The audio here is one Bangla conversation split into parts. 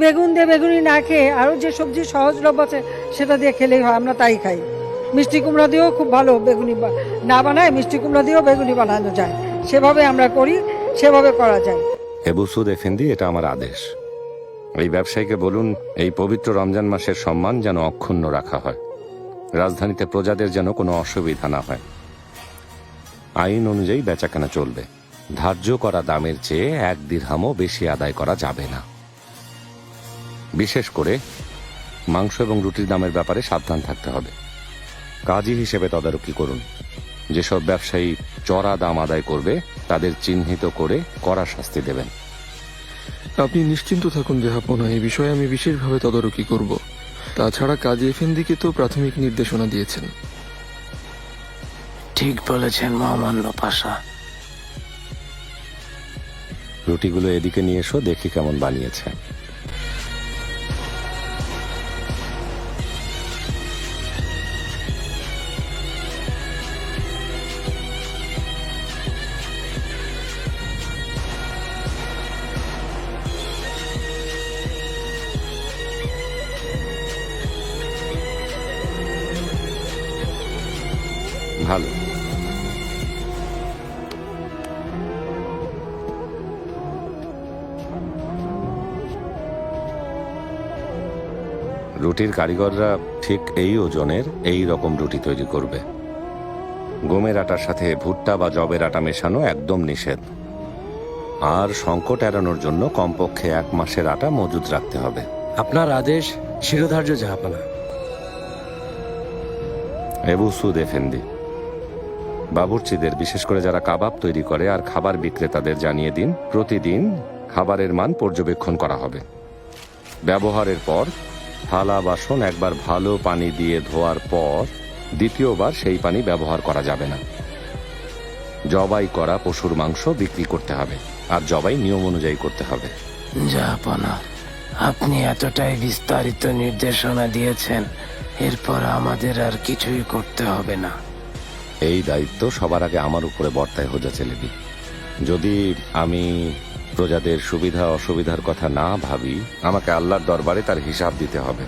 বেগুন দিয়ে বেগুনি না খেয়ে আরও যে সবজি সহজলভ্য আছে সেটা দিয়ে খেলেই হয়, আমরা তাই খাই। মিষ্টি কুমড়া দিয়েও খুব ভালো বেগুনি না বানায়, মিষ্টি কুমড়া দিয়েও বেগুনি বানানো যায়, সেভাবে আমরা করি, সেভাবে করা যায়। এবু সুদ এফেন্দি, এটা আমার আদেশ। এই ব্যবসায়ীকে বলুন এই পবিত্র রমজান মাসের সম্মান যেন অক্ষুণ্ণ রাখা হয়, রাজধানীতে প্রজাদের যেন কোনো অসুবিধা না হয়। আইন অনুযায়ী বেচাকেনা চলবে, ধার্য করা দামের চেয়ে 1 দিরহামও বেশি আদায় করা যাবে না। বিশেষ করে মাংস এবং রুটির দামের ব্যাপারে সাবধান থাকতে হবে। কাজী হিসেবে তদারকি করুন, যেসব ব্যবসায়ী চড়া দাম আদায় করবে তাদের চিহ্নিত করে কড়া শাস্তি দেবেন। আপনি নিশ্চিন্ত থাকুন জাহাপনা, এই বিষয়ে আমি বিশেষভাবে তদারকি করব। তাছাড়া কাজী এফেন্দিকে তো প্রাথমিক নির্দেশনা দিয়েছেন। ঠিক বলেছেন মহামান্য পাশা। রুটিগুলো এদিকে নিয়ে এসো, দেখি কেমন বানিয়েছে। ভালো। রুটির কারিগররা ঠিক এই ওজনের এই রকম রুটি তৈরি করবে। গমের আটার সাথে ভুট্টা বা জবের আটা মেশানো একদম নিষেধ। আর সংকট এড়ানোর জন্য কমপক্ষে 1 মাসের আটা মজুদ রাখতে হবে। আপনার আদেশ শিরোধার্য জাহাপনা। এবু সুদ এফেন্দি, বাবুর্চিদের, বিশেষ করে যারা কাবাব তৈরি করে আর খাবার বিক্রেতাদের জানিয়ে দিন প্রতিদিন খাবারের মান পর্যবেক্ষণ করা হবে। ব্যবহারের পর থালা বাসন একবার ভালো পানি দিয়ে ধোয়ার পর দ্বিতীয়বার সেই পানি ব্যবহার করা যাবে না। জবাই করা পশুর মাংস বিক্রি করতে হবে, আর জবাই নিয়ম অনুযায়ী করতে হবে। জাহাপনা, আপনি এতটাই বিস্তারিত নির্দেশনা দিয়েছেন, এরপর আমাদের আর কিছুই করতে হবে না। এই দায়িত্ব সবার আগে আমার উপরে বর্তায় হোজা চেলেবি। যদি আমি প্রজাদের সুবিধা অসুবিধার কথা না ভাবি, আমাকে আল্লাহর দরবারে তার হিসাব দিতে হবে।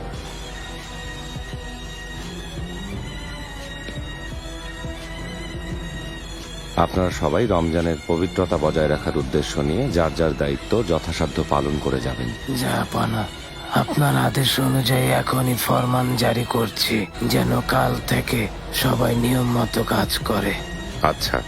আপনারা সবাই রমজানের পবিত্রতা বজায় রাখার উদ্দেশ্য নিয়ে যার যার দায়িত্ব যথাসাধ্য পালন করে যাবেন। জাহাপনা, আপনার আদেশ অনুযায়ী এখনই ফরমান জারি করছি, যেন কাল থেকে সবাই নিয়ম মতো কাজ করে। আচ্ছা।